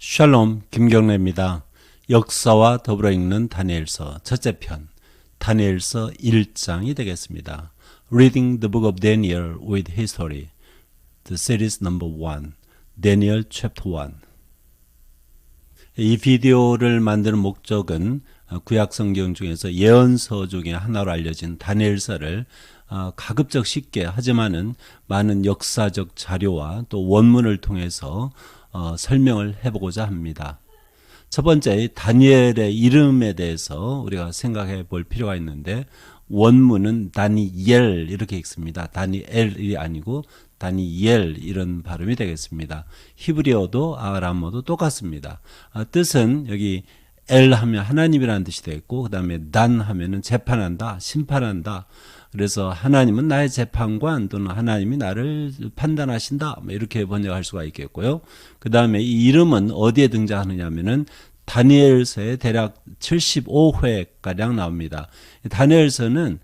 샬롬 김경래입니다. 역사와 더불어 읽는 다니엘서 첫째 편 다니엘서 1장이 되겠습니다. Reading the Book of Daniel with History, the series number 1, Daniel chapter 1. 이 비디오를 만드는 목적은 구약 성경 중에서 예언서 중에 하나로 알려진 다니엘서를 가급적 쉽게 하지만은 많은 역사적 자료와 또 원문을 통해서 설명을 해보고자 합니다. 첫 번째, 다니엘의 이름에 대해서 우리가 생각해 볼 필요가 있는데, 원문은 다니엘 이렇게 읽습니다. 다니엘이 아니고 다니엘 이런 발음이 되겠습니다. 히브리어도 아람어도 똑같습니다. 뜻은 여기 엘 하면 하나님이라는 뜻이 되겠고, 그 다음에 단 하면은 재판한다, 심판한다. 그래서 하나님은 나의 재판관 또는 하나님이 나를 판단하신다, 이렇게 번역할 수가 있겠고요. 그 다음에 이 이름은 어디에 등장하느냐 하면은 다니엘서에 대략 75회가량 나옵니다. 다니엘서는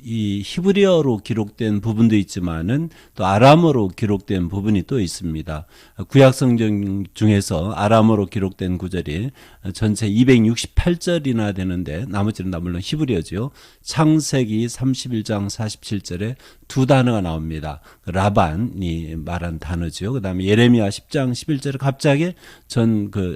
이 히브리어로 기록된 부분도 있지만은 또 아람어로 기록된 부분이 또 있습니다. 구약 성경 중에서 아람어로 기록된 구절이 전체 268절이나 되는데 나머지는 다 물론 히브리어죠. 창세기 31장 47절에 두 단어가 나옵니다. 라반이 말한 단어죠. 그 다음에 예레미야 10장 11절에 갑자기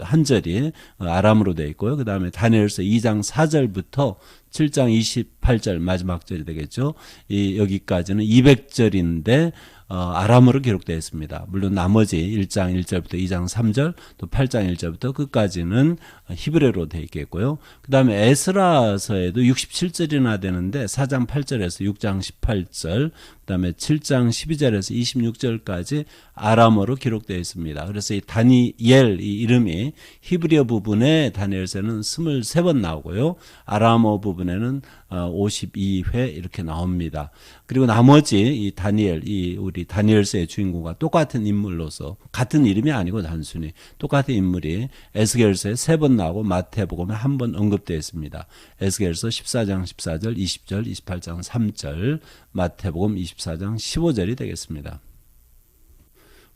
한 절이 아람어로 되어 있고요. 그 다음에 다니엘서 2장 4절부터 7장 28절 마지막 절이 되겠죠. 여기까지는 200절인데 아람어로 기록되어 있습니다. 물론 나머지 1장 1절부터 2장 3절 또 8장 1절부터 끝까지는 히브리어로 되어 있겠고요. 그 다음에 에스라서에도 67절이나 되는데 4장 8절에서 6장 18절 그 다음에 7장 12절에서 26절까지 아람어로 기록되어 있습니다. 그래서 이 다니엘 이 이름이 히브리어 부분에 다니엘서는 23번 나오고요. 아람어 부분에는 52회 이렇게 나옵니다. 그리고 나머지 이 다니엘, 우리 다니엘서의 주인공과 똑같은 인물로서 같은 이름이 아니고 단순히 똑같은 인물이 에스겔서에 3번 나오고 마태복음에 1번 언급되어 있습니다. 에스겔서 14장 14절, 20절, 28장 3절, 마태복음 24장 15절이 되겠습니다.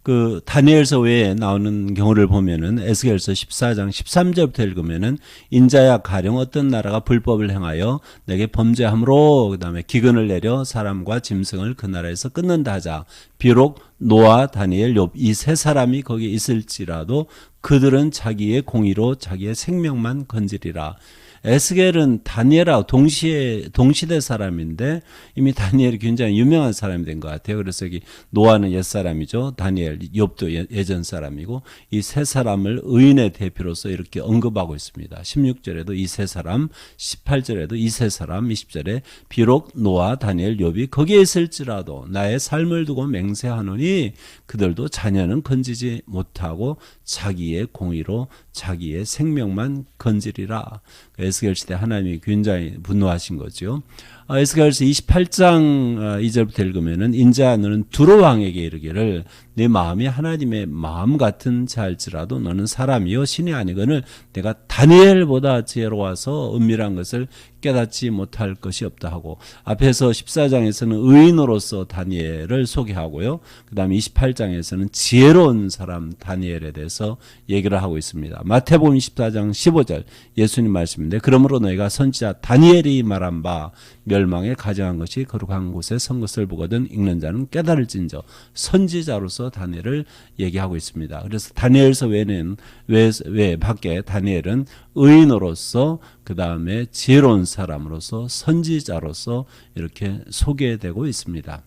그 다니엘서 외에 나오는 경우를 보면은 에스겔서 14장 13절부터 읽으면은 인자야 가령 어떤 나라가 불법을 행하여 내게 범죄함으로 그다음에 기근을 내려 사람과 짐승을 그 나라에서 끊는다 하자. 비록 노아, 다니엘, 욥 이 세 사람이 거기에 있을지라도 그들은 자기의 공의로 자기의 생명만 건지리라. 에스겔은 다니엘하고 동시대 사람인데 이미 다니엘이 굉장히 유명한 사람이 된 것 같아요. 그래서 여기 노아는 옛사람이죠. 다니엘, 욥도 예전 사람이고 이 세 사람을 의인의 대표로서 이렇게 언급하고 있습니다. 16절에도 이 세 사람, 18절에도 이 세 사람, 20절에 비록 노아, 다니엘, 욥이 거기에 있을지라도 나의 삶을 두고 맹세하노니 그들도 자녀는 건지지 못하고 자기의 공의로 자기의 생명만 건지리라. 에스겔 시대 하나님이 굉장히 분노하신 거죠. 에스겔서 28장 2절부터 읽으면은 인자 너는 두로 왕에게 이르기를 내 마음이 하나님의 마음 같은 자일지라도 너는 사람이요 신이 아니거늘 내가 다니엘보다 지혜로워서 은밀한 것을 깨닫지 못할 것이 없다 하고, 앞에서 14장에서는 의인으로서 다니엘을 소개하고요. 그 다음에 28장에서는 지혜로운 사람 다니엘에 대해서 얘기를 하고 있습니다. 마태복음 24장 15절 예수님 말씀인데 그러므로 너희가 선지자 다니엘이 말한 바 멸망에 가정한 것이 거룩한 곳에 선 것을 보거든 읽는 자는 깨달을진저. 선지자로서 다니엘을 얘기하고 있습니다. 그래서 다니엘서 외 밖에 다니엘은 의인으로서 그 다음에 지혜로운 사람으로서 선지자로서 이렇게 소개되고 있습니다.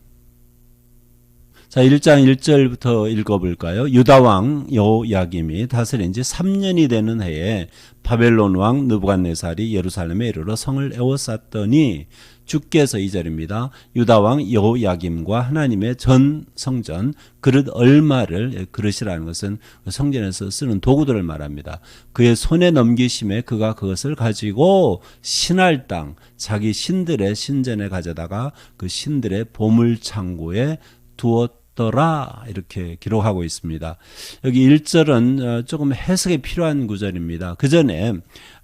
자, 1장 1절부터 읽어볼까요? 유다왕 여호야김이 다스린 지 3년이 되는 해에 바벨론 왕 느부갓네살이 예루살렘에 이르러 성을 에워쌌더니 주께서 2절입니다. 유다왕 여호야김과 하나님의 전 성전 그릇 얼마를, 그릇이라는 것은 성전에서 쓰는 도구들을 말합니다. 그의 손에 넘기심에 그가 그것을 가지고 신할 땅 자기 신들의 신전에 가져다가 그 신들의 보물창고에 두었더라. 더라 이렇게 기록하고 있습니다. 여기 1절은 조금 해석이 필요한 구절입니다. 그 전에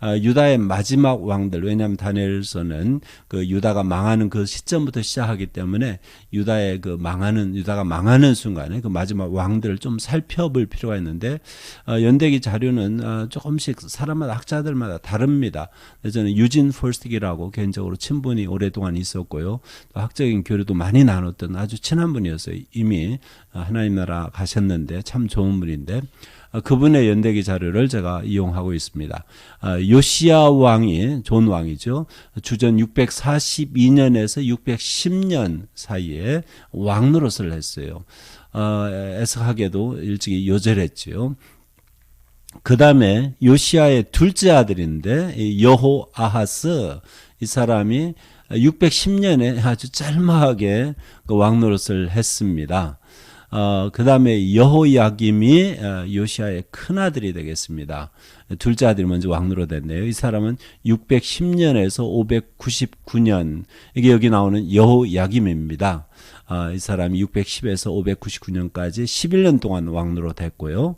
유다의 마지막 왕들, 왜냐하면 다니엘서는 그 유다가 망하는 그 시점부터 시작하기 때문에 유다가 망하는 순간에 그 마지막 왕들을 좀 살펴볼 필요가 있는데 연대기 자료는 조금씩 사람마다 학자들마다 다릅니다. 저는 유진 폴스틱이라고 개인적으로 친분이 오랫동안 있었고요. 또 학적인 교류도 많이 나눴던 아주 친한 분이었어요. 이미 하나님 나라 가셨는데 참 좋은 분인데 그분의 연대기 자료를 제가 이용하고 있습니다. 요시야 왕이 존 왕이죠. 주전 642년에서 610년 사이에 왕 노릇을 했어요. 애석하게도 일찍이 요절했죠. 그 다음에 요시야의 둘째 아들인데 여호아하스, 이 사람이 610년에 아주 짤막하게 그 왕 노릇을 했습니다. 그 다음에 여호야김이 요시야의 큰아들이 되겠습니다. 둘째 아들이 먼저 왕으로 됐네요. 이 사람은 610년에서 599년, 이게 여기 나오는 여호야김입니다. 이 사람이 610에서 599년까지 11년 동안 왕으로 됐고요.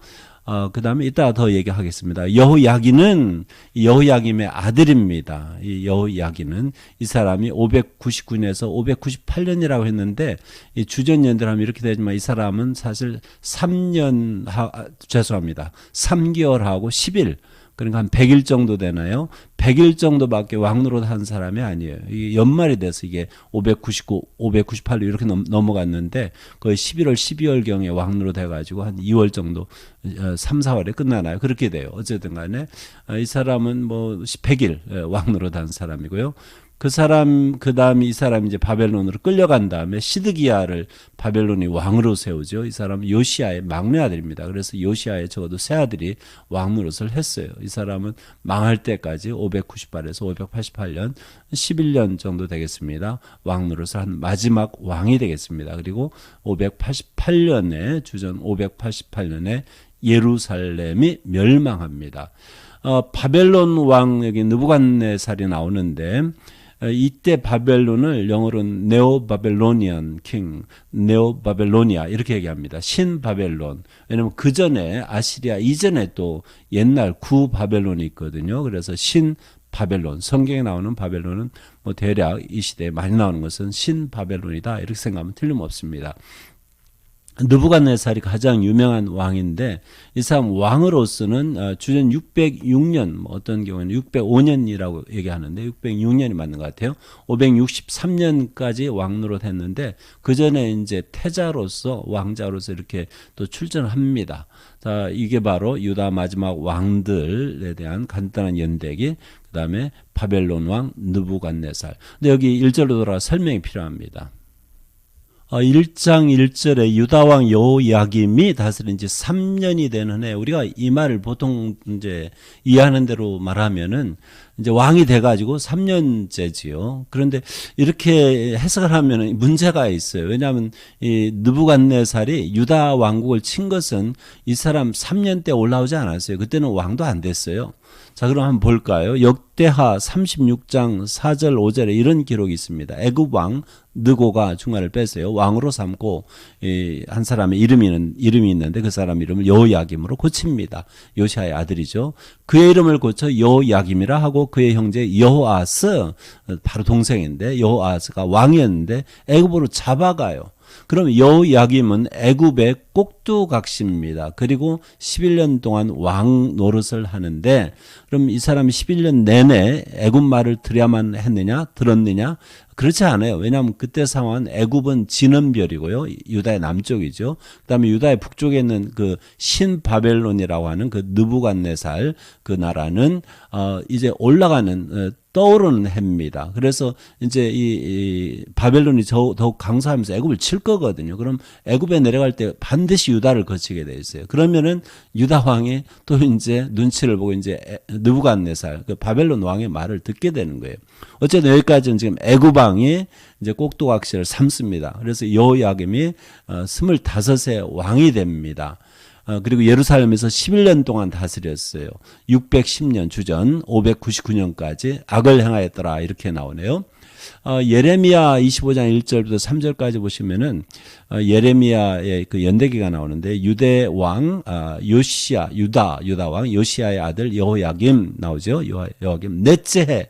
그 다음에 이따가 더 얘기하겠습니다. 여호야기는 여호야김의 아들입니다. 이 여호야기는 이 사람이 599년에서 598년이라고 했는데 이 주전연대로 하면 이렇게 되지만 이 사람은 사실 3개월하고 10일, 그러니까 한 100일 정도 되나요? 100일 정도밖에 왕노릇 한 사람이 아니에요. 이게 연말이 돼서 이게 599, 598로 이렇게 넘어갔는데 거의 11월, 12월경에 왕노릇 해가지고 한 2월 정도, 3, 4월에 끝나나요? 그렇게 돼요. 어쨌든 간에 이 사람은 뭐 100일 왕노릇 한 사람이고요. 그 다음에 이 사람이 이제 바벨론으로 끌려간 다음에 시드기야를 바벨론이 왕으로 세우죠. 이 사람은 요시야의 막내 아들입니다. 그래서 요시야의 적어도 세 아들이 왕 노릇을 했어요. 이 사람은 망할 때까지 598에서 588년, 11년 정도 되겠습니다. 왕 노릇을 한 마지막 왕이 되겠습니다. 그리고 588년에, 주전 588년에 예루살렘이 멸망합니다. 바벨론 왕, 여기 느부갓네살이 나오는데, 이때 바벨론을 영어로는 네오바벨로니안 킹, 네오바벨로니아 이렇게 얘기합니다. 신바벨론. 왜냐하면 그 전에 아시리아 이전에 또 옛날 구바벨론이 있거든요. 그래서 신바벨론, 성경에 나오는 바벨론은 뭐 대략 이 시대에 많이 나오는 것은 신바벨론이다 이렇게 생각하면 틀림없습니다. 느부갓네살이 가장 유명한 왕인데 이 사람 왕으로서는 주전 606년, 어떤 경우는 605년이라고 얘기하는데 606년이 맞는 것 같아요. 563년까지 왕노릇 했는데 그 전에 이제 태자로서, 왕자로서 이렇게 또 출전을 합니다. 자, 이게 바로 유다 마지막 왕들에 대한 간단한 연대기, 그 다음에 바벨론 왕 느부갓네살. 근데 여기 1절로 돌아가 설명이 필요합니다. 1장 1절에 유다왕 여호야김이 다스린 지 3년이 되는 해, 우리가 이 말을 보통 이제 이해하는 대로 말하면은 이제 왕이 돼가지고 3년째지요. 그런데 이렇게 해석을 하면은 문제가 있어요. 왜냐하면 이 느부갓네살이 유다 왕국을 친 것은 이 사람 3년 때 올라오지 않았어요. 그때는 왕도 안 됐어요. 자, 그럼 한번 볼까요? 역대하 36장 4절 5절에 이런 기록이 있습니다. 애굽 왕 느고가 중간을 뺐어요. 왕으로 삼고 한 사람의 이름이 있는데 그 사람 이름을 여호야김으로 고칩니다. 요시아의 아들이죠. 그의 이름을 고쳐 여호야김이라 하고 그의 형제 여호아스, 바로 동생인데 여호아스가 왕이었는데 애굽으로 잡아가요. 그럼 여호야김은 애굽의 꼭두각시입니다. 그리고 11년 동안 왕 노릇을 하는데, 그럼 이 사람이 11년 내내 애굽 말을 들었느냐? 그렇지 않아요. 왜냐하면 그때 상황은 애굽은 진원별이고요. 유다의 남쪽이죠. 그다음에 유다의 북쪽에 있는 그 신바벨론이라고 하는 그 느부갓네살 그 나라는 이제 올라가는 떠오르는 해입니다. 그래서 이제 이 바벨론이 더욱 강사하면서 애굽을 칠 거거든요. 그럼 애굽에 내려갈 때 반드시 유다를 거치게 돼 있어요. 그러면은 유다 왕이 또 이제 눈치를 보고 이제 느부갓네살 그 바벨론 왕의 말을 듣게 되는 거예요. 어쨌든 여기까지는 지금 애굽 왕이 이제 꼭두각시를 삼습니다. 그래서 여호야김이 25세 왕이 됩니다. 그리고 예루살렘에서 11년 동안 다스렸어요. 610년 주전 599년까지 악을 행하였더라 이렇게 나오네요. 예레미야 25장 1절부터 3절까지 보시면은 예레미야의 그 연대기가 나오는데 유대 왕 요시야 유다 왕 요시야의 아들 여호야김 나오죠. 여호야김 넷째 해.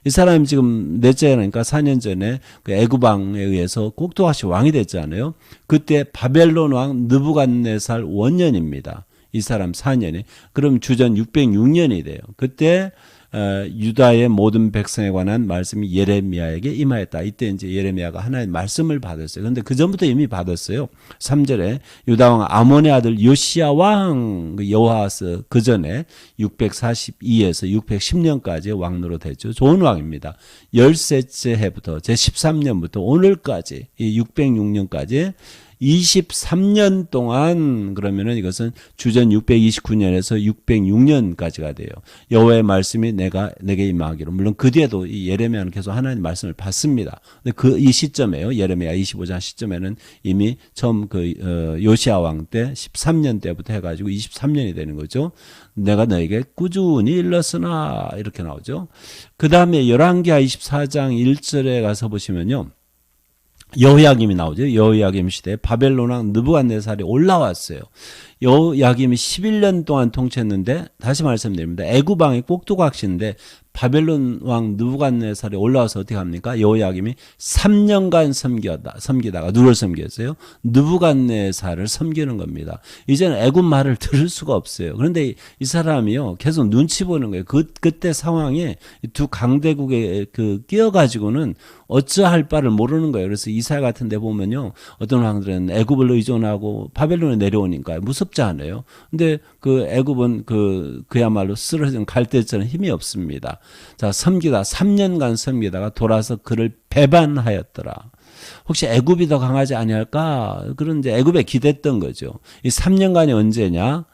이 사람이 지금 넷째 해니까 4년 전에 그 애굽 왕에 의해서 꼭두각시 왕이 됐잖아요. 그때 바벨론 왕 느부갓네살 원년입니다. 이 사람 4년이. 그럼 주전 606년이 돼요. 그때 유다의 모든 백성에 관한 말씀이 예레미야에게 임하였다. 이때 이제 예레미야가 하나의 말씀을 받았어요. 그런데 그 전부터 이미 받았어요. 3절에 유다 왕 아몬의 아들 요시야 왕 여호아스 그 전에 642에서 610년까지 왕으로 됐죠. 좋은 왕입니다. 13째 해부터 제13년부터 오늘까지 이 606년까지 23년 동안 그러면은 이것은 주전 629년에서 606년까지가 돼요. 여호와의 말씀이 내게 임하기로. 물론 그 뒤에도 이 예레미야는 계속 하나님의 말씀을 받습니다. 근데 이 시점에요. 예레미야 25장 시점에는 이미 처음 요시야 왕 때 13년 때부터 해가지고 23년이 되는 거죠. 내가 너에게 꾸준히 일렀으나 이렇게 나오죠. 그 다음에 열왕기하 24장 1절에 가서 보시면요. 여호야김이 나오죠. 여호야김 시대에 바벨론 왕 느부갓네살이 올라왔어요. 여호야김이 11년 동안 통치했는데 다시 말씀드립니다. 애굽 왕이 꼭두각시인데 바벨론 왕 느부갓네살이 올라와서 어떻게 합니까? 여호야김이 3년간 섬기다가 누굴 섬겼어요? 느부갓네살을 섬기는 겁니다. 이제는 애굽 말을 들을 수가 없어요. 그런데 이 사람이요 계속 눈치 보는 거예요. 그때 상황에 두 강대국에 끼어가지고는 어찌할 바를 모르는 거예요. 그래서 이사야 같은 데 보면요 어떤 왕들은 애굽을 의존하고 바벨론에 내려오니까 무섭지 않아요. 근데 그 애굽은 그야말로 쓰러진 갈대처럼 힘이 없습니다. 자, 섬기다 3년간 섬기다가 돌아서 그를 배반하였더라. 혹시 애굽이 더 강하지 아니할까? 그런 이제 애굽에 기댔던 거죠. 이 3년간이 언제냐?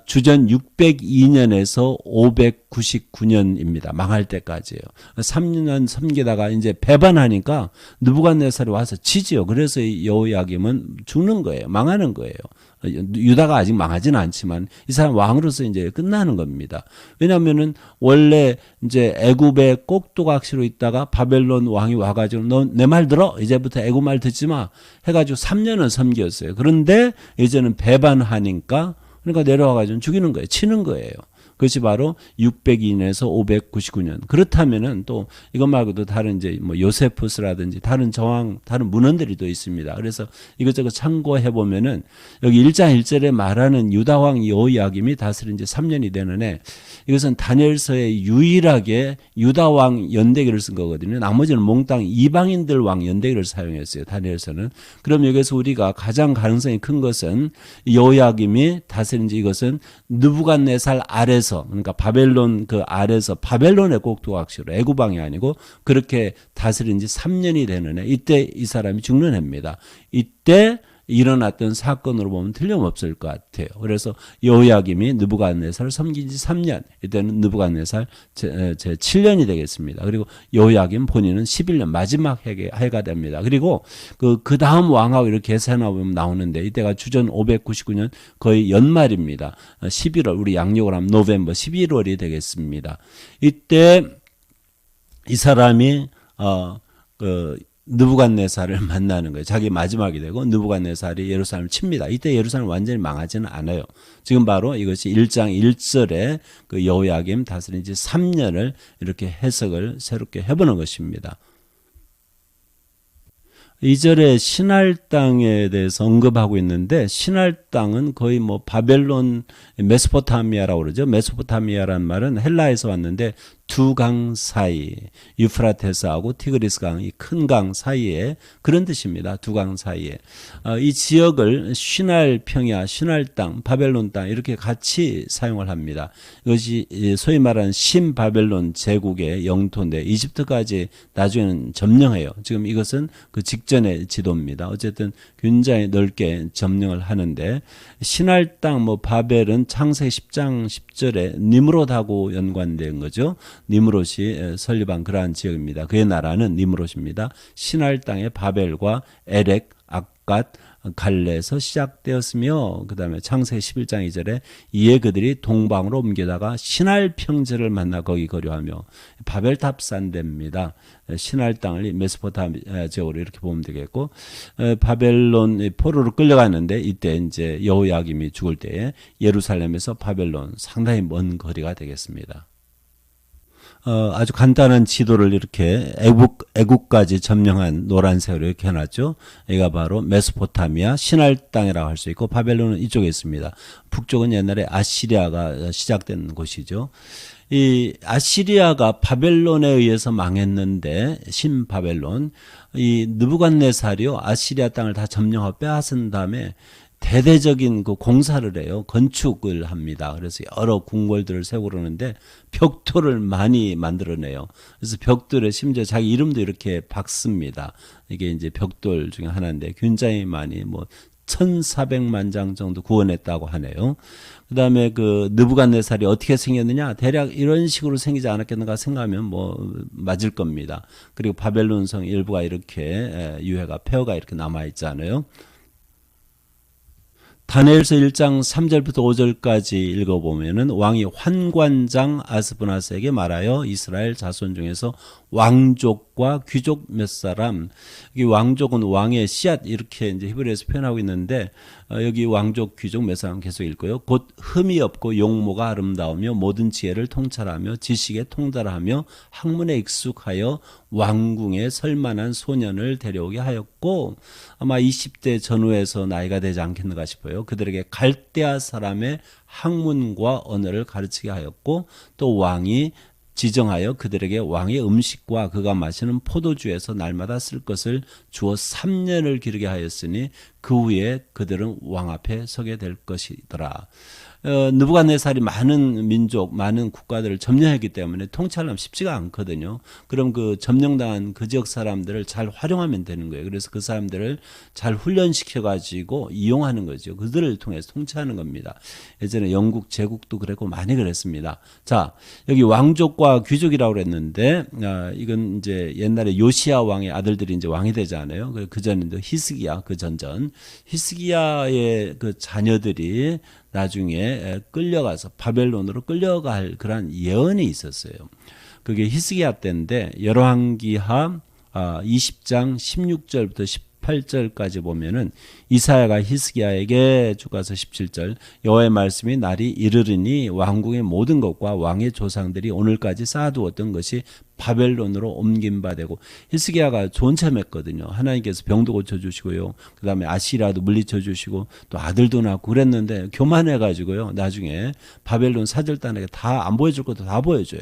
주전 602년에서 599년입니다. 망할 때까지예요. 3년 섬기다가 이제 배반하니까 느부갓네살이 와서 치지요. 그래서 여호야김은 죽는 거예요. 망하는 거예요. 유다가 아직 망하지는 않지만 이 사람 왕으로서 이제 끝나는 겁니다. 왜냐하면은 원래 이제 애굽의 꼭두각시로 있다가 바벨론 왕이 와가지고 너 내 말 들어? 이제부터 애굽 말 듣지 마. 해가지고 3년을 섬겼어요. 그런데 이제는 배반하니까 그러니까 내려와가지고 죽이는 거예요. 치는 거예요. 그것이 바로 602년에서 599년. 그렇다면은 또 이것 말고도 다른 이제 뭐 요세푸스라든지 다른 저항, 다른 문헌들이 또 있습니다. 그래서 이것저것 참고해 보면은 여기 1장 1절에 말하는 유다왕 여호야김이 다스린 지 3년이 되는 해. 이것은 다니엘서에 유일하게 유다왕 연대기를 쓴 거거든요. 나머지는 몽땅 이방인들 왕 연대기를 사용했어요. 다니엘서는. 그럼 여기서 우리가 가장 가능성이 큰 것은 여호야김이 다스린 지 이것은 느부갓네살 아래서 그러니까 바벨론 아래서 바벨론의 꼭두각시로 애굽왕이 아니고 그렇게 다스린 지 3년이 되는 해. 이때 이 사람이 죽는 해입니다. 이때 일어났던 사건으로 보면 틀림없을 것 같아요. 그래서 여호야김이 느부갓네살을 섬긴 지 3년, 이때는 느부갓네살 제 7년이 되겠습니다. 그리고 여호야김 본인은 11년 마지막 해가 됩니다. 그리고 그 다음 왕하고 이렇게 계산해 보면 나오는데 이때가 주전 599년 거의 연말입니다. 11월 우리 양력으로 하면 노벰버 11월이 되겠습니다. 이때 이 사람이 느부갓네살을 만나는 거예요. 자기 마지막이 되고 느부갓네살이 예루살렘을 칩니다. 이때 예루살렘 완전히 망하지는 않아요. 지금 바로 이것이 1장 1절에 그 여호야김 다스린 지 3년을 이렇게 해석을 새롭게 해보는 것입니다. 2절에 신할 땅에 대해서 언급하고 있는데 신할 땅은 거의 뭐 바벨론 메소포타미아라고 그러죠. 메소포타미아라는 말은 헬라에서 왔는데 두 강 사이 유프라테스하고 티그리스 강 이 큰 강 사이에 그런 뜻입니다. 두 강 사이에 이 지역을 신할 평야, 신할 땅, 바벨론 땅 이렇게 같이 사용을 합니다. 이것이 소위 말하는 신바벨론 제국의 영토인데 이집트까지 나중에는 점령해요. 지금 이것은 그 직전의 지도입니다. 어쨌든 굉장히 넓게 점령을 하는데 신할 땅 뭐 바벨은 창세기 10장 10절에 니므롯하고 연관된 거죠. 니므롯이 설립한 그러한 지역입니다. 그의 나라는 니므롯입니다. 신할 땅의 바벨과 에렉, 악갓, 갈레에서 시작되었으며 그다음에 창세기 11장 2절에 이에 그들이 동방으로 옮겨다가 신할 평지를 만나 거기 거류하며 바벨탑 산대입니다. 신할 땅을 메소포타미아 지역으로 이렇게 보면 되겠고 바벨론 포로로 끌려가는데 이때 이제 여호야김이 죽을 때에 예루살렘에서 바벨론 상당히 먼 거리가 되겠습니다. 아주 간단한 지도를 이렇게 애국까지 점령한 노란색으로 이렇게 해놨죠. 여기가 바로 메소포타미아 신할 땅이라고 할 수 있고 바벨론은 이쪽에 있습니다. 북쪽은 옛날에 아시리아가 시작된 곳이죠. 이 아시리아가 바벨론에 의해서 망했는데 신바벨론 이 느부갓네살이요 아시리아 땅을 다 점령하고 빼앗은 다음에 대대적인 그 공사를 해요. 건축을 합니다. 그래서 여러 궁궐들을 세우고 그러는데 벽돌을 많이 만들어내요. 그래서 벽돌에 심지어 자기 이름도 이렇게 박습니다. 이게 이제 벽돌 중에 하나인데 굉장히 많이 1400만 장 정도 구원했다고 하네요. 그 다음에 그 느부갓네살이 어떻게 생겼느냐? 대략 이런 식으로 생기지 않았겠는가 생각하면 맞을 겁니다. 그리고 바벨론성 일부가 이렇게 유해가 폐허가 이렇게 남아있잖아요. 다니엘서 1장 3절부터 5절까지 읽어보면은 왕이 환관장 아스브나스에게 말하여 이스라엘 자손 중에서 왕족과 귀족 몇 사람, 여기 왕족은 왕의 씨앗 이렇게 이제 히브리어에서 표현하고 있는데 여기 왕족 귀족 몇 사람 계속 읽고요. 곧 흠이 없고 용모가 아름다우며 모든 지혜를 통찰하며 지식에 통달하며 학문에 익숙하여 왕궁에 설만한 소년을 데려오게 하였고 아마 20대 전후에서 나이가 되지 않겠는가 싶어요. 그들에게 갈대아 사람의 학문과 언어를 가르치게 하였고 또 왕이 지정하여 그들에게 왕의 음식과 그가 마시는 포도주에서 날마다 쓸 것을 주어 3년을 기르게 하였으니 그 후에 그들은 왕 앞에 서게 될 것이더라. 느부갓네살이 많은 민족, 많은 국가들을 점령했기 때문에 통찰하면 쉽지가 않거든요. 그럼 그 점령당한 그 지역 사람들을 잘 활용하면 되는 거예요. 그래서 그 사람들을 잘 훈련시켜가지고 이용하는 거죠. 그들을 통해서 통치하는 겁니다. 예전에 영국 제국도 그랬고 많이 그랬습니다. 자, 여기 왕족과 귀족이라고 그랬는데 이건 이제 옛날에 요시야 왕의 아들들이 이제 왕이 되잖아요. 그 전에도 히스기야, 그 전전 히스기야의 그 자녀들이 나중에 끌려가서 바벨론으로 끌려갈 그런 예언이 있었어요. 그게 히스기야 때인데 열왕기하 20장 16절부터 18절까지 보면은 이사야가 히스기야에게 주가서 17절 여호와의 말씀이 날이 이르르니 왕궁의 모든 것과 왕의 조상들이 오늘까지 쌓아두었던 것이 바벨론으로 옮긴 바 되고 히스기야가 좋은 참했거든요. 하나님께서 병도 고쳐주시고요. 그 다음에 아시라도 물리쳐주시고 또 아들도 낳고 그랬는데 교만해가지고요. 나중에 바벨론 사절단에게 다 안 보여줄 것도 다 보여줘요.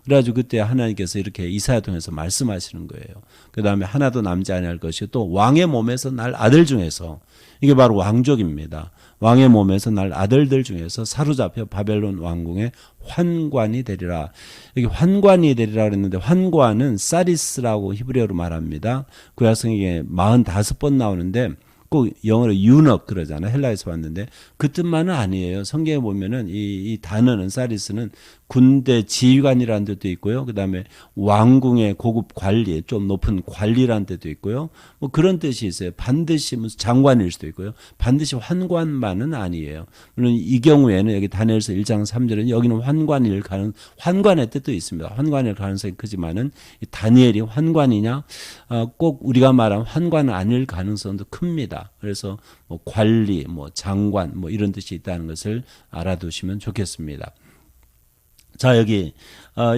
그래가지고 그때 하나님께서 이렇게 이사야 통해서 말씀하시는 거예요. 그 다음에 하나도 남지 아니할 것이 또 왕의 몸에서 날 아들 중에서 이게 바로 왕족입니다. 왕의 몸에서 날 아들들 중에서 사로잡혀 바벨론 왕궁의 환관이 되리라. 여기 환관이 되리라 그랬는데 환관은 사리스라고 히브리어로 말합니다. 구약성경에 45번 나오는데 꼭 영어로 유넉 그러잖아요. 헬라에서 왔는데 그 뜻만은 아니에요. 성경에 보면은 이 단어는 사리스는 군대 지휘관이라는 뜻도 있고요. 그 다음에 왕궁의 고급 관리, 좀 높은 관리라는 뜻도 있고요. 그런 뜻이 있어요. 반드시 무슨 장관일 수도 있고요. 반드시 환관만은 아니에요. 물론 이 경우에는 여기 다니엘서 1장 3절은 여기는 환관의 뜻도 있습니다. 환관일 가능성이 크지만은 다니엘이 환관이냐? 꼭 우리가 말하는 환관은 아닐 가능성도 큽니다. 그래서 관리, 장관, 이런 뜻이 있다는 것을 알아두시면 좋겠습니다. 자, 여기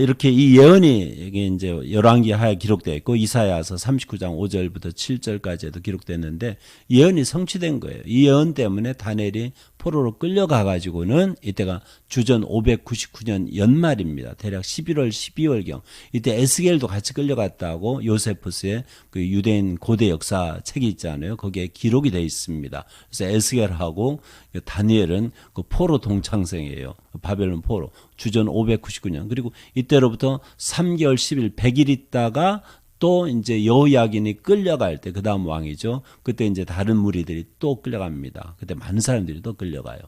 이렇게 이 예언이 여기 이제 열왕기하에 기록되어 있고 이사야서 39장 5절부터 7절까지도 기록됐는데 예언이 성취된 거예요. 이 예언 때문에 다니엘이 포로로 끌려가 가지고는 이때가 주전 599년 연말입니다. 대략 11월 12월경 이때 에스겔도 같이 끌려갔다고 요세푸스의 그 유대인 고대 역사 책이 있잖아요. 거기에 기록이 되어 있습니다. 그래서 에스겔하고 다니엘은 그 포로 동창생이에요. 바벨론 포로 주전 599년 그리고 이때로부터 3개월 10일 100일 있다가 또 이제 여호야긴이 끌려갈 때 그 다음 왕이죠. 그때 이제 다른 무리들이 또 끌려갑니다. 그때 많은 사람들이 또 끌려가요.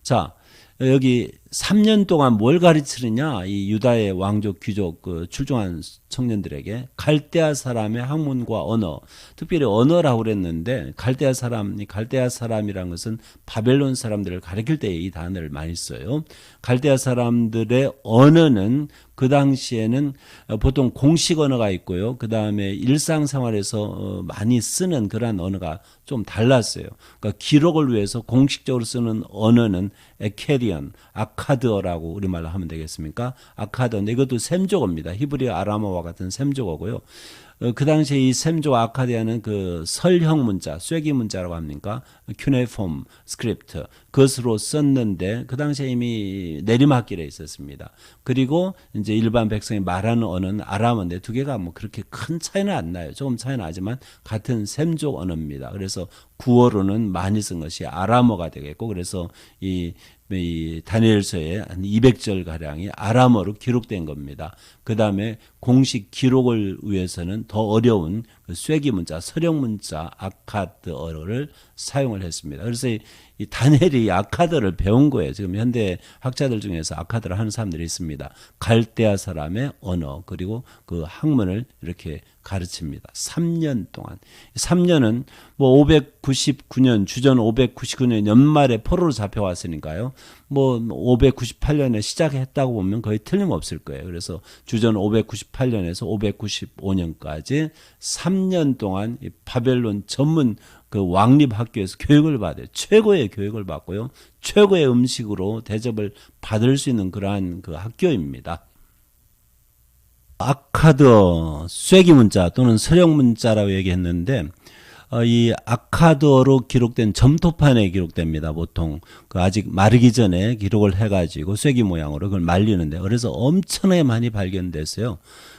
자, 여기 3년 동안 뭘 가르치느냐? 이 유다의 왕족 귀족 그 출중한 청년들에게 갈대아 사람의 학문과 언어, 특별히 언어라고 그랬는데 갈대아 사람이란 것은 바벨론 사람들을 가리킬 때 이 단어를 많이 써요. 갈대아 사람들의 언어는 그 당시에는 보통 공식 언어가 있고요. 그 다음에 일상생활에서 많이 쓰는 그러한 언어가 좀 달랐어요. 그러니까 기록을 위해서 공식적으로 쓰는 언어는 에케리언, 아카드어라고 우리말로 하면 되겠습니까? 아카드어인데 이것도 셈조어입니다. 히브리어 아람어와 같은 셈조어고요. 그 당시에 이 셈조 아카디아는 그 설형 문자, 쐐기 문자라고 합니까? 큐네폼 스크립트 그것으로 썼는데 그 당시에 이미 내리막길에 있었습니다. 그리고 이제 일반 백성이 말하는 언어는 아람어인데 두 개가 뭐 그렇게 큰 차이는 안 나요. 조금 차이는 나지만 같은 셈족 언어입니다. 그래서 구어로는 많이 쓴 것이 아람어가 되겠고 그래서 이 다니엘서에 한 200절 가량이 아람어로 기록된 겁니다. 그 다음에 공식 기록을 위해서는 더 어려운 그 쐐기 문자, 서령 문자 아카드어를 사용을 했습니다. 그래서 이 다니엘이 아카드를 배운 거예요. 지금 현대 학자들 중에서 아카드를 하는 사람들이 있습니다. 갈대아 사람의 언어 그리고 그 학문을 이렇게 가르칩니다. 3년 동안. 3년은 뭐 599년 주전 599년 연말에 포로로 잡혀왔으니까요. 뭐 598년에 시작했다고 보면 거의 틀림없을 거예요. 그래서 주전 598년에서 595년까지 3년 동안 이 바벨론 전문 그 왕립 학교에서 교육을 받아요. 최고의 교육을 받고요. 최고의 음식으로 대접을 받을 수 있는 그러한 그 학교입니다. 아카드어, 쐐기 문자 또는 서령 문자라고 얘기했는데 이 아카드어로 기록된 점토판에 기록됩니다. 보통 그 아직 마르기 전에 기록을 해가지고 쐐기 모양으로 그걸 말리는데 그래서 엄청나게 많이 발견됐어요.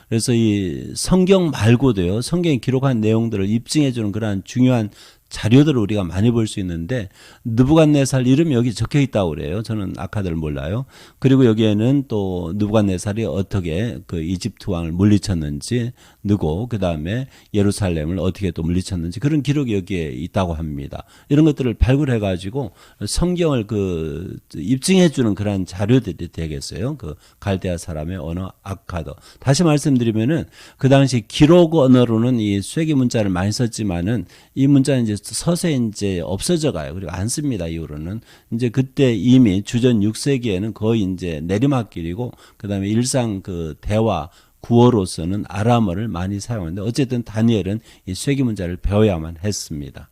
그래서 이 성경 말고도요. 성경에 기록한 내용들을 입증해주는 그러한 중요한 자료들을 우리가 많이 볼 수 있는데 느부갓네살 이름이 여기 적혀 있다고 그래요. 저는 아카드를 몰라요. 그리고 여기에는 또 느부갓네살이 어떻게 그 이집트 왕을 물리쳤는지 누구 그다음에 예루살렘을 어떻게 또 물리쳤는지 그런 기록이 여기에 있다고 합니다. 이런 것들을 발굴해 가지고 성경을 그 입증해 주는 그런 자료들이 되겠어요. 그 갈대아 사람의 언어 아카드. 다시 말씀드리면은 그 당시 기록 언어로는 이 쐐기 문자를 많이 썼지만은 이 문자는 이제 서서히 이제 없어져 가요. 그리고 안 씁니다. 이후로는. 이제 그때 이미 주전 6세기에는 거의 이제 내리막길이고 그다음에 일상 그 대화 구어로서는 아람어를 많이 사용하는데 어쨌든 다니엘은 이 쐐기 문자를 배워야만 했습니다.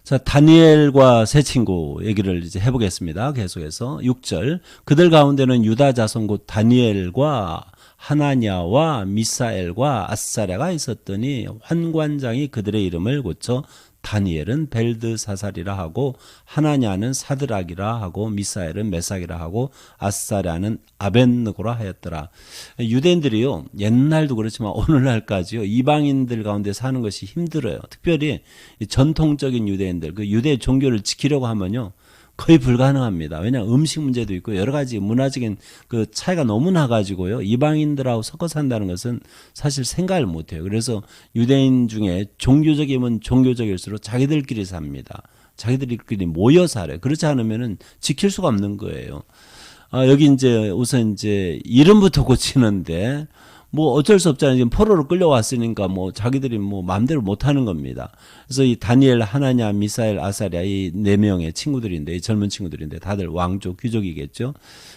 자, 다니엘과 세 친구 얘기를 이제 해보겠습니다. 계속해서 6절. 그들 가운데는 유다 자손 곧 다니엘과 하나냐와 미사엘과 아사랴가 있었더니 환관장이 그들의 이름을 고쳐 다니엘은 벨드사살이라 하고 하나냐는 사드락이라 하고 미사엘은 메삭이라 하고 아사랴는 아벤느고라 하였더라. 유대인들이요 옛날도 그렇지만 오늘날까지요 이방인들 가운데 사는 것이 힘들어요. 특별히 전통적인 유대인들 그 유대 종교를 지키려고 하면요 거의 불가능합니다. 왜냐하면 음식 문제도 있고 여러 가지 문화적인 그 차이가 너무 나가지고요. 이방인들하고 섞어 산다는 것은 사실 생각을 못해요. 그래서 유대인 중에 종교적이면 종교적일수록 자기들끼리 삽니다. 자기들끼리 모여 살아요. 그렇지 않으면은 지킬 수가 없는 거예요. 여기 이제 우선 이제 이름부터 고치는데 뭐 어쩔 수 없잖아요. 지금 포로로 끌려왔으니까 뭐 자기들이 뭐 마음대로 못하는 겁니다. 그래서 이 다니엘, 하나냐, 미사엘, 아사랴 이 네 명의 친구들인데 이 젊은 친구들인데 다들 왕족, 귀족이겠죠.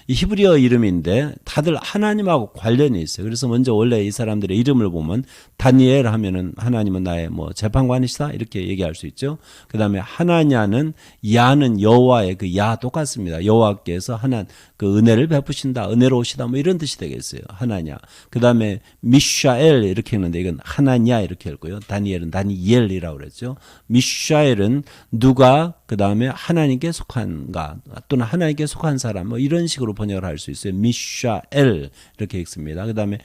이 히브리어 이름인데 다들 하나님하고 관련이 있어요. 그래서 먼저 원래 이 사람들의 이름을 보면 다니엘 하면은 하나님은 나의 뭐 재판관이시다 이렇게 얘기할 수 있죠. 그 다음에 하나냐는 야는 여호와의 그 야 똑같습니다. 여호와께서 하나 그 은혜를 베푸신다, 은혜로우시다 뭐 이런 뜻이 되겠어요. 하나냐. 그 다음에 미샤엘 이렇게 했는데 이건 하나냐 이렇게 읽고요. 다니엘은 다니엘이라고 그랬죠. 미샤엘은 누가 그 다음에 하나님께 속한가 또는 하나님께 속한 사람 뭐 이런 식으로 번역을 할 수 있어요. 미샤엘 이렇게 읽습니다. 그 다음에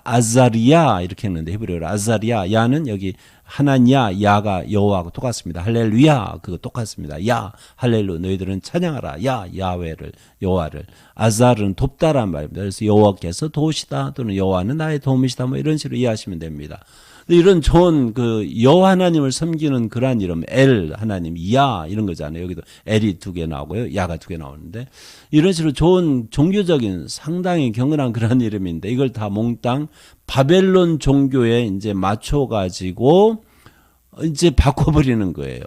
아자리야 이렇게 했는데 히브리어로 아자리야 야는 여기 하나냐 야가 여호와하고 똑같습니다. 할렐루야 그거 똑같습니다. 야 할렐루 너희들은 찬양하라 야 야훼를 여호와를 아잘은 돕다란 말입니다. 그래서 여호와께서 도우시다 또는 여호와는 나의 도움이시다 뭐 이런 식으로 이해하시면 됩니다. 이런 좋은 그 여호와 하나님을 섬기는 그러한 이름, 엘 하나님, 야 이런 거잖아요. 여기도 엘이 2개 나오고요, 야가 2개 나오는데 이런 식으로 좋은 종교적인 상당히 경건한 그런 이름인데 이걸 다 몽땅 바벨론 종교에 이제 맞춰가지고 이제 바꿔버리는 거예요.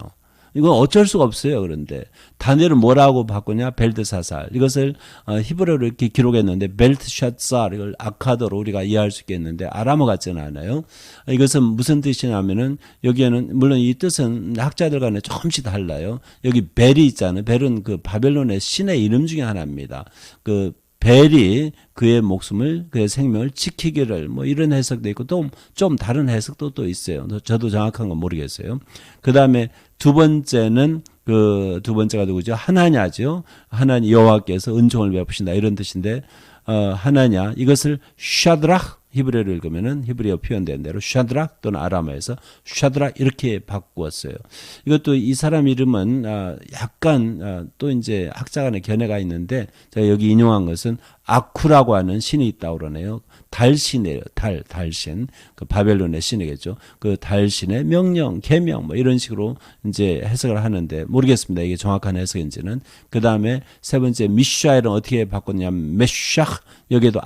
이건 어쩔 수가 없어요. 그런데 다니엘은 뭐라고 바꾸냐? 벨드사살. 이것을 히브리어로 이렇게 기록했는데 벨트샷살, 이걸 아카더로 우리가 이해할 수 있겠는데 아람어 같지는 않아요. 이것은 무슨 뜻이냐면은 여기에는 물론 이 뜻은 학자들 간에 조금씩 달라요. 여기 벨이 있잖아요. 벨은 그 바벨론의 신의 이름 중에 하나입니다. 그 벨이 그의 목숨을, 그의 생명을 지키기를, 뭐 이런 해석도 있고 또 좀 다른 해석도 또 있어요. 저도 정확한 건 모르겠어요. 그 다음에 두 번째는 두 번째가 누구죠? 하나냐죠. 하나님 여호와께서 은총을 베푸신다 이런 뜻인데 하나냐 이것을 샤드락 히브리어로 읽으면은 히브리어 표현된 대로 샤드락 또는 아람어에서 샤드락 이렇게 바꾸었어요. 이것도 이 사람 이름은 약간 또 이제 학자 간의 견해가 있는데 제가 여기 인용한 것은 아쿠라고 하는 신이 있다고 그러네요. 달신이에요. 달신. 그 바벨론의 신이겠죠. 그 달신의 명령, 계명 뭐 이런 식으로 이제 해석을 하는데 모르겠습니다. 이게 정확한 해석인지는. 그다음에 세 번째 미샤엘은 어떻게 바꿨냐면 메샥 여기에도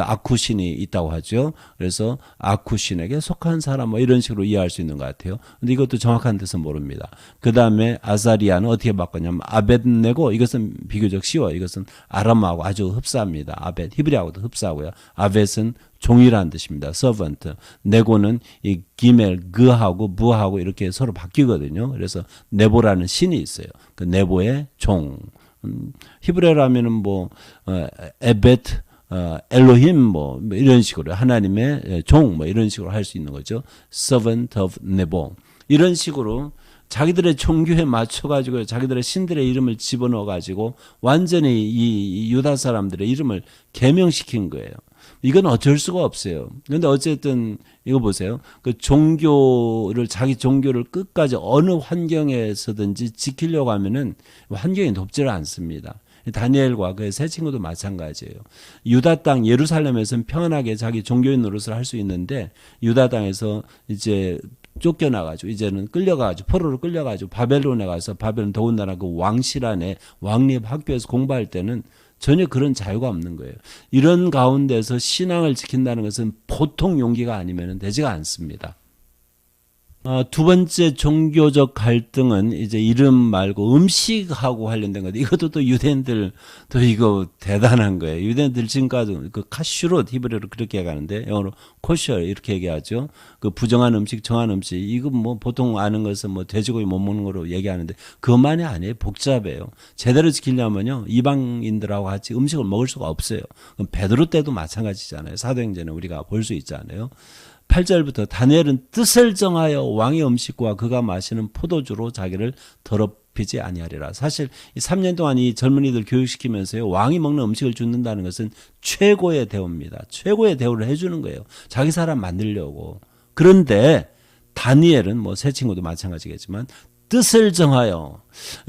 아쿠신이 있다고 하죠. 그래서 아쿠신에게 속한 사람 뭐 이런 식으로 이해할 수 있는 것 같아요. 근데 이것도 정확한 뜻은 모릅니다. 그다음에 아사리아는 어떻게 바꿨냐면 아벳네고 이것은 비교적 쉬워요. 이것은 아람어하고 아주 흡사합니다. 아벳 히브리하고도 흡사하고요. 아벳은 종이라는 뜻입니다. servant. 네고는 이 기멜, 그하고 부하고 이렇게 서로 바뀌거든요. 그래서 네보라는 신이 있어요. 그 네보의 종. 히브리어로 하면은 뭐 에벳 엘로힘 뭐 이런 식으로 하나님의 종 뭐 이런 식으로 할 수 있는 거죠. servant of 네보. 이런 식으로 자기들의 종교에 맞춰가지고 자기들의 신들의 이름을 집어넣어가지고 완전히 이 유다 사람들의 이름을 개명시킨 거예요. 이건 어쩔 수가 없어요. 그런데 어쨌든 이거 보세요. 그 종교를 자기 종교를 끝까지 어느 환경에서든지 지키려고 하면은 환경이 돕지를 않습니다. 다니엘과 그의 세 친구도 마찬가지예요. 유다 땅 예루살렘에서는 평안하게 자기 종교인 노릇을 할 수 있는데 유다 땅에서 이제 쫓겨나가지고 이제는 끌려가가지고 포로로 끌려가지고 바벨론에 가서 바벨론 더군다나 그 왕실 안에 왕립 학교에서 공부할 때는 전혀 그런 자유가 없는 거예요. 이런 가운데서 신앙을 지킨다는 것은 보통 용기가 아니면 되지가 않습니다. 두 번째 종교적 갈등은 이제 이름 말고 음식하고 관련된 건데 이것도 또 유대인들 또 이거 대단한 거예요. 유대인들 지금까지 그 카슈롯 히브리어로 그렇게 얘기하는데 영어로 코셔 이렇게 얘기하죠. 그 부정한 음식, 정한 음식 이거 뭐 보통 아는 것은 뭐 돼지고기 못 먹는 거로 얘기하는데 그것만이 아니에요. 복잡해요. 제대로 지키려면요 이방인들하고 같이 음식을 먹을 수가 없어요. 그럼 베드로 때도 마찬가지잖아요. 사도행전에 우리가 볼 수 있잖아요. 8절부터 다니엘은 뜻을 정하여 왕의 음식과 그가 마시는 포도주로 자기를 더럽히지 아니하리라. 사실 3년 동안 이 젊은이들 교육시키면서요. 왕이 먹는 음식을 주는다는 것은 최고의 대우입니다. 최고의 대우를 해주는 거예요. 자기 사람 만들려고. 그런데 다니엘은 뭐 새 친구도 마찬가지겠지만 뜻을 정하여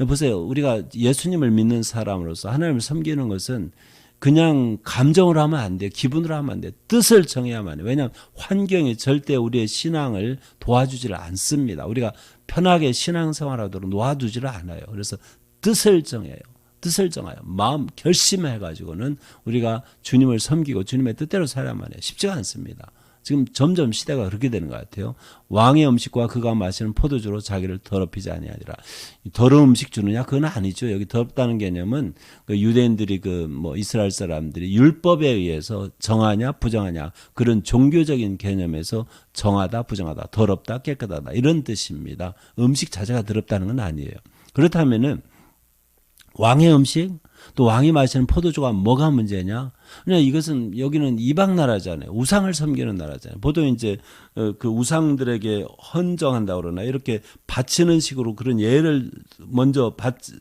보세요. 우리가 예수님을 믿는 사람으로서 하나님을 섬기는 것은 그냥 감정으로 하면 안 돼요. 기분으로 하면 안 돼요. 뜻을 정해야만 해요. 왜냐하면 환경이 절대 우리의 신앙을 도와주지를 않습니다. 우리가 편하게 신앙생활하도록 놓아두지를 않아요. 그래서 뜻을 정해요. 뜻을 정하여 마음 결심해가지고는 우리가 주님을 섬기고 주님의 뜻대로 살아야만 해요. 쉽지가 않습니다. 지금 점점 시대가 그렇게 되는 것 같아요. 왕의 음식과 그가 마시는 포도주로 자기를 더럽히지 아니하리라. 더러운 음식 주느냐? 그건 아니죠. 여기 더럽다는 개념은 그 유대인들이 그 뭐 이스라엘 사람들이 율법에 의해서 정하냐 부정하냐 그런 종교적인 개념에서 정하다 부정하다 더럽다 깨끗하다 이런 뜻입니다. 음식 자체가 더럽다는 건 아니에요. 그렇다면은 왕의 음식 또 왕이 마시는 포도주가 뭐가 문제냐? 그냥 이것은 여기는 이방 나라잖아요. 우상을 섬기는 나라잖아요. 보통 이제 그 우상들에게 헌정한다 그러나 이렇게 바치는 식으로 그런 예를 먼저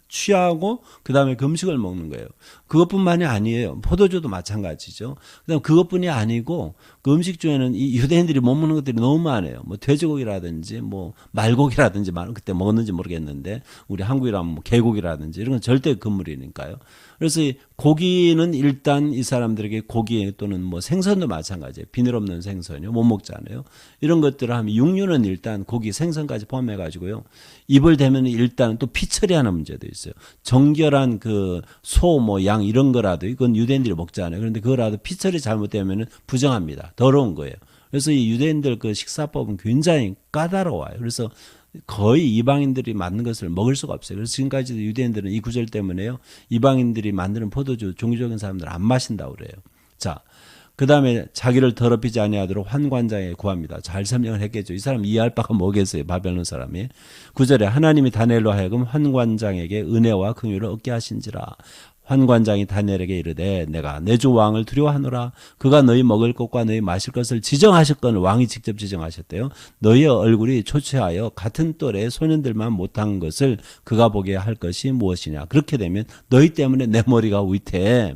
취하고 그다음에 그 음식을 먹는 거예요. 그것뿐만이 아니에요. 포도주도 마찬가지죠. 그다음 그것뿐이 아니고 그 음식 중에는 이 유대인들이 못 먹는 것들이 너무 많아요. 뭐 돼지고기라든지 뭐 말고기라든지 그때 먹었는지 모르겠는데 우리 한국이라면 뭐 개고기라든지 이런 건 절대 금물이니까요. 그래서 이 고기는 일단 이 사람들에게 고기 또는 뭐 생선도 마찬가지예요. 비늘 없는 생선이요. 못 먹잖아요. 이런 것들을 하면 육류는 일단 고기 생선까지 포함해 가지고요. 입을 대면 일단 또 피 처리하는 문제도 있어요. 정결한 그 소 뭐 양 이런 거라도 이건 유대인들이 먹잖아요. 그런데 그거라도 피 처리 잘못되면 부정합니다. 더러운 거예요. 그래서 이 유대인들 그 식사법은 굉장히 까다로워요. 그래서 거의 이방인들이 만든 것을 먹을 수가 없어요. 그래서 지금까지도 유대인들은 이 구절 때문에요. 이방인들이 만드는 포도주 종교적인 사람들 안 마신다고 그래요. 자, 그 다음에 자기를 더럽히지 아니하도록 환관장에 구합니다. 잘 설명을 했겠죠. 이 사람 이해할 바가 뭐겠어요. 바벨론 사람이. 9절에 하나님이 다니엘로 하여금 환관장에게 은혜와 긍휼을 얻게 하신지라. 환관장이 다니엘에게 이르되 내가 내 주 왕을 두려워하노라. 그가 너희 먹을 것과 너희 마실 것을 지정하셨거늘. 왕이 직접 지정하셨대요. 너희의 얼굴이 초췌하여 같은 또래의 소년들만 못한 것을 그가 보게 할 것이 무엇이냐. 그렇게 되면 너희 때문에 내 머리가 위태해.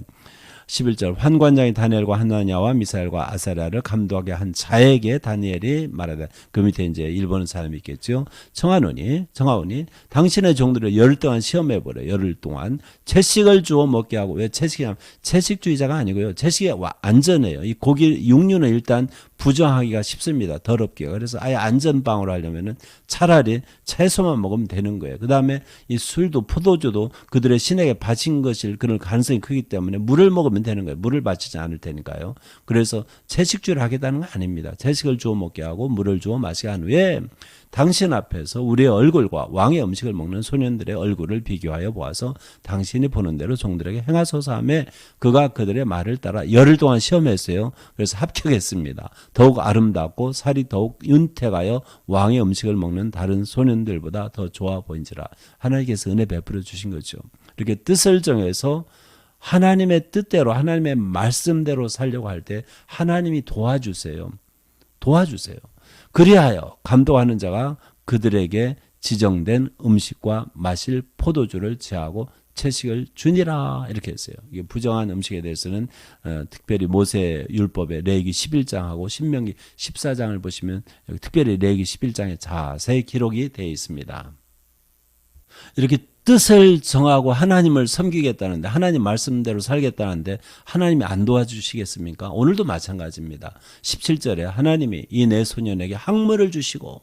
11절 환관장이 다니엘과 하나냐와 미사엘과 아사랴를 감독하게 한 자에게 다니엘이 말하되, 그 밑에 이제 일본은 사람이 있겠죠. 청하오니 당신의 종들을 열흘 동안 시험해보래. 열흘 동안 채식을 주어 먹게 하고. 왜 채식이냐면 채식주의자가 아니고요. 채식이 안전해요. 이 고기 육류는 일단 부정하기가 쉽습니다. 더럽기가. 그래서 아예 안전방으로 하려면은 차라리 채소만 먹으면 되는 거예요. 그 다음에 이 술도 포도주도 그들의 신에게 바친 것일 그런 가능성이 크기 때문에 물을 먹으면 되는 거예요. 물을 바치지 않을 테니까요. 그래서 채식주의를 하겠다는 건 아닙니다. 채식을 주워 먹게 하고 물을 주워 마시게 한 후에 당신 앞에서 우리의 얼굴과 왕의 음식을 먹는 소년들의 얼굴을 비교하여 보아서 당신이 보는 대로 종들에게 행하소서 하며 그가 그들의 말을 따라 열흘 동안 시험했어요. 그래서 합격했습니다. 더욱 아름답고 살이 더욱 윤택하여 왕의 음식을 먹는 다른 소년들보다 더 좋아 보인지라. 하나님께서 은혜 베풀어 주신 거죠. 이렇게 뜻을 정해서 하나님의 뜻대로 하나님의 말씀대로 살려고 할 때 하나님이 도와주세요. 그리하여 감독하는 자가 그들에게 지정된 음식과 마실 포도주를 제하고 채식을 주니라. 이렇게 했어요. 이게 부정한 음식에 대해서는 특별히 모세 율법의 레위기 11장하고 신명기 14장을 보시면 특별히 레위기 11장에 자세히 기록이 되어 있습니다. 이렇게 뜻을 정하고 하나님을 섬기겠다는데, 하나님 말씀대로 살겠다는데 하나님이 안 도와주시겠습니까? 오늘도 마찬가지입니다. 17절에 하나님이 이 내 소년에게 학문을 주시고,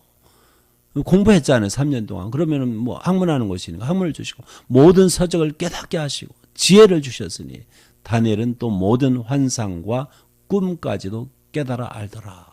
공부했잖아요. 3년 동안. 그러면은 뭐 학문하는 것이니까 학문을 주시고 모든 서적을 깨닫게 하시고 지혜를 주셨으니 다니엘은 또 모든 환상과 꿈까지도 깨달아 알더라.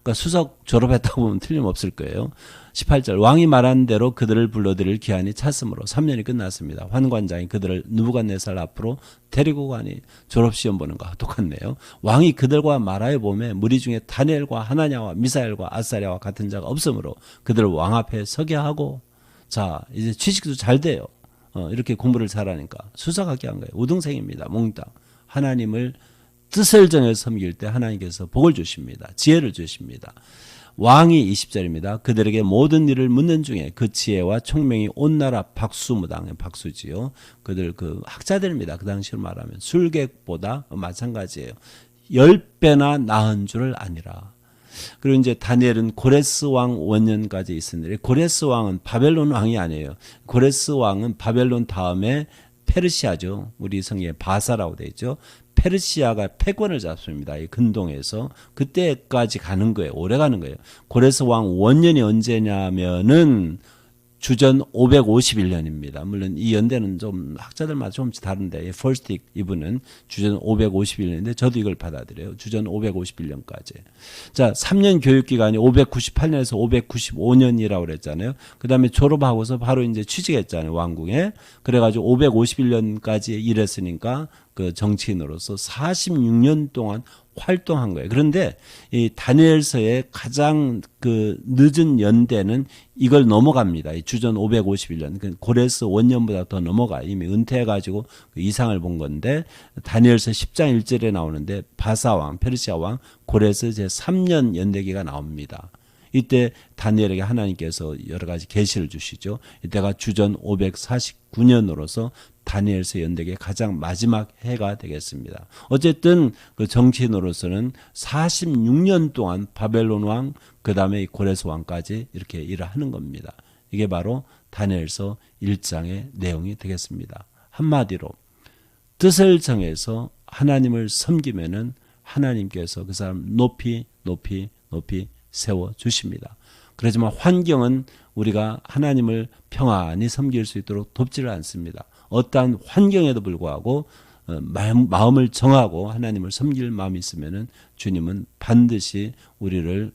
그러니까 수석 졸업했다고 보면 틀림없을 거예요. 18절 왕이 말한 대로 그들을 불러들일 기한이 찼으므로 3년이 끝났습니다. 환관장이 그들을 느부갓네살 앞으로 데리고 가니 졸업시험 보는 거와 똑같네요. 왕이 그들과 말하여 보매 무리 중에 다니엘과 하나냐와 미사엘과 아사랴와 같은 자가 없으므로 그들을 왕 앞에 서게 하고, 자 이제 취직도 잘 돼요. 이렇게 공부를 잘하니까 수석하게 한 거예요. 우등생입니다. 몽땅. 하나님을 뜻을 정해 섬길 때 하나님께서 복을 주십니다. 지혜를 주십니다. 왕이 20절입니다. 그들에게 모든 일을 묻는 중에 그 지혜와 총명이 온 나라 박수무당, 박수지요. 그들 그 학자들입니다. 그 당시로 말하면 술객보다 마찬가지예요. 10배나 나은 줄을 아니라. 그리고 이제 다니엘은 고레스 왕 원년까지 있었는데, 고레스 왕은 바벨론 왕이 아니에요. 고레스 왕은 바벨론 다음에 페르시아죠. 우리 성경에 바사라고 되어 있죠. 페르시아가 패권을 잡습니다. 이 근동에서. 그때까지 가는 거예요. 오래 가는 거예요. 고레스 왕 원년이 언제냐면은 주전 551년입니다. 물론 이 연대는 좀 학자들마다 조금씩 다른데, 펄스틱 이분은 주전 551년인데 저도 이걸 받아들여요. 주전 551년까지. 자, 3년 교육기간이 598년에서 595년이라고 그랬잖아요. 그 다음에 졸업하고서 바로 이제 취직했잖아요. 왕궁에. 그래가지고 551년까지 일했으니까 그 정치인으로서 46년 동안 활동한 거예요. 그런데 이 다니엘서의 가장 그 늦은 연대는 이걸 넘어갑니다. 이 주전 551년. 고레스 원년보다 더 넘어가. 이미 은퇴해가지고 그 이상을 본 건데, 다니엘서 10장 1절에 나오는데 바사왕, 페르시아왕, 고레스 제3년 연대기가 나옵니다. 이때 다니엘에게 하나님께서 여러 가지 계시를 주시죠. 이때가 주전 549년으로서 다니엘서 연대기의 가장 마지막 해가 되겠습니다. 어쨌든 그 정치인으로서는 46년 동안 바벨론 왕, 그 다음에 고레스 왕까지 이렇게 일을 하는 겁니다. 이게 바로 다니엘서 1장의 내용이 되겠습니다. 한마디로 뜻을 정해서 하나님을 섬기면은 하나님께서 그 사람 높이 세워 주십니다. 그렇지만 환경은 우리가 하나님을 평안히 섬길 수 있도록 돕지를 않습니다. 어떠한 환경에도 불구하고 마음을 정하고 하나님을 섬길 마음이 있으면은 주님은 반드시 우리를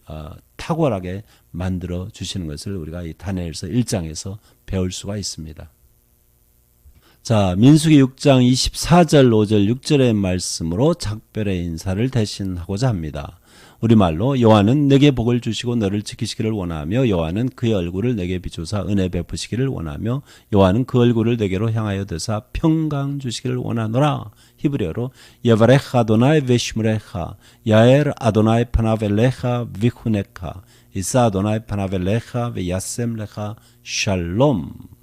탁월하게 만들어 주시는 것을 우리가 이 다니엘서 1장에서 배울 수가 있습니다. 자, 민수기 6장 24절 5절 6절의 말씀으로 작별의 인사를 대신하고자 합니다. 우리말로 여호와는 내게 복을 주시고 너를 지키시기를 원하며 여호와는 그의 얼굴을 내게 비추사 은혜 베푸시기를 원하며 여호와는 그 얼굴을 내게로 향하여 드사 평강 주시기를 원하노라. 히브리어로 예바레카 아도나이 베시므레카 야엘 아도나이 파나벨레카 비후네카 이사 아도나이 파나벨레카 베야셈레카 샬롬.